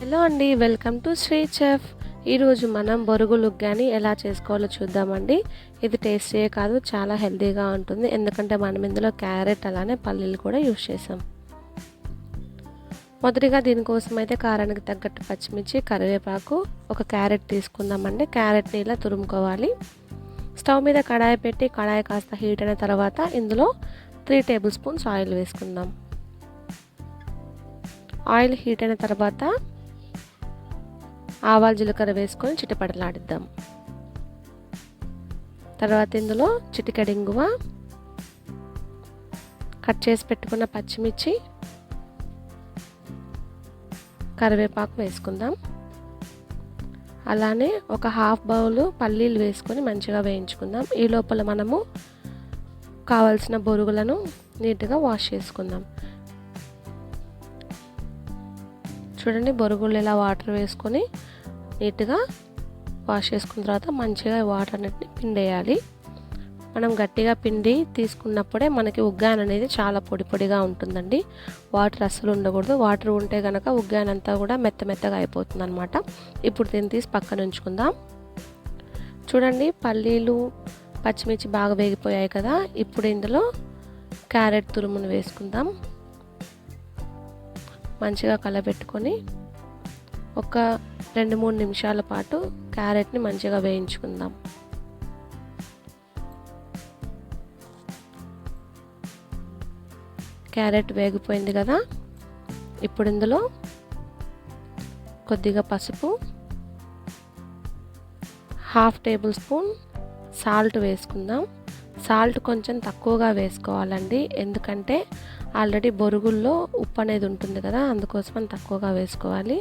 Hello అండి, welcome to Shri chef. ఈరోజు మనం బొరుగులు ఉగ్గాని ఎలా చేసుకోవాలో చూద్దామండి. ఇది టేస్టీయే కాదు, చాలా హెల్తీగా ఉంటుంది. ఎందుకంటే మనం ఇందులో క్యారెట్ అలానే పల్లీలు కూడా యూస్ చేసాం. మొదటిగా దీనికోసం అయితే కారానికి తగ్గట్టు పచ్చిమిర్చి, కరివేపాకు, ఒక క్యారెట్ తీసుకుందామండి. క్యారెట్ని ఇలా తురుముకోవాలి. స్టవ్ మీద కడాయి పెట్టి కడాయి కాస్త హీట్ అయిన తర్వాత ఇందులో 3 టేబుల్ స్పూన్స్ ఆయిల్ వేసుకుందాం. ఆయిల్ హీట్ అయిన తర్వాత ఆవాలు జీలకర్ర వేసుకొని చిటపటలాడిద్దాం. తర్వాత ఇందులో చిటికెడు ఇంగువ, కట్ చేసి పెట్టుకున్న పచ్చిమిర్చి, కరివేపాకు వేసుకుందాం. అలానే ఒక హాఫ్ బౌల్ పల్లీలు వేసుకొని మంచిగా వేయించుకుందాం. ఈ లోపల మనము కావాల్సిన బొరుగులను నీట్గా వాష్ చేసుకుందాం. చూడండి, బొరుగులు ఇలా వాటర్ వేసుకొని నీట్గా వాష్ చేసుకున్న తర్వాత మంచిగా వాటర్ అన్నిటిని పిండేయాలి. మనం గట్టిగా పిండి తీసుకున్నప్పుడే మనకి ఉగ్గాని అనేది చాలా పొడి పొడిగా ఉంటుందండి. వాటర్ అస్సలు ఉండకూడదు. వాటర్ ఉంటే కనుక ఉగ్గాని అంతా కూడా మెత్తగా అయిపోతుంది అనమాట. ఇప్పుడు దీన్ని తీసి పక్కన ఉంచుకుందాం. చూడండి, పల్లీలు పచ్చిమిర్చి బాగా వేగిపోయాయి కదా. ఇప్పుడు ఇందులో క్యారెట్ తురుమును వేసుకుందాం. మంచిగా కలబెట్టుకొని ఒక 2-3 నిమిషాల పాటు క్యారెట్ని మంచిగా వేయించుకుందాం. క్యారెట్ వేగిపోయింది కదా. ఇప్పుడు ఇందులో కొద్దిగా పసుపు, హాఫ్ టేబుల్ స్పూన్ సాల్ట్ వేసుకుందాం. సాల్ట్ కొంచెం తక్కువగా వేసుకోవాలండి, ఎందుకంటే ఆల్రెడీ బొరుగుల్లో ఉప్పు అనేది ఉంటుంది కదా, అందుకోసం తక్కువగా వేసుకోవాలి.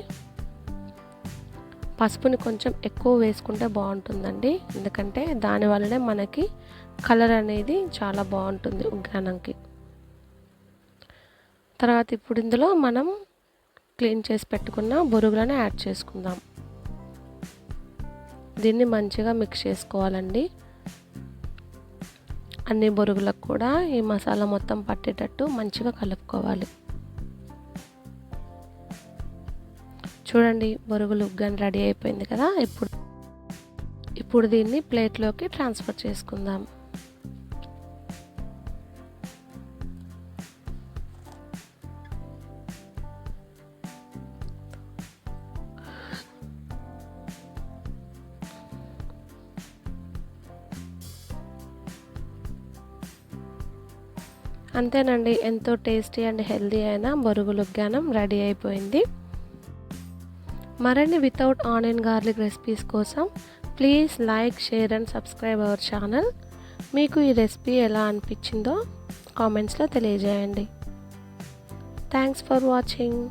పసుపుని కొంచెం ఎక్కువ వేసుకుంటే బాగుంటుందండి, ఎందుకంటే దానివల్లనే మనకి కలర్ అనేది చాలా బాగుంటుంది ఉగ్గానంకి. తర్వాత ఇప్పుడు ఇందులో మనం క్లీన్ చేసి పెట్టుకున్న బొరుగులను యాడ్ చేసుకుందాం. దీన్ని మంచిగా మిక్స్ చేసుకోవాలండి. అన్ని బొరుగులకు కూడా ఈ మసాలా మొత్తం పట్టేటట్టు మంచిగా కలుపుకోవాలి. చూడండి, బొరుగులు ఉగ్గాని రెడీ అయిపోయింది కదా. ఇప్పుడు దీన్ని ప్లేట్లోకి ట్రాన్స్ఫర్ చేసుకుందాం. అంతేనండి, ఎంతో టేస్టీ అండ్ హెల్తీ అయిన బొరుగులు ఉగ్గానం రెడీ అయిపోయింది. మరిన్ని వితౌట్ ఆనియన్ గార్లిక్ రెసిపీస్ కోసం please like, share and subscribe our channel. మీకు ఈ రెసిపీ ఎలా అనిపించిందో కామెంట్స్లో తెలియజేయండి. Thanks for watching.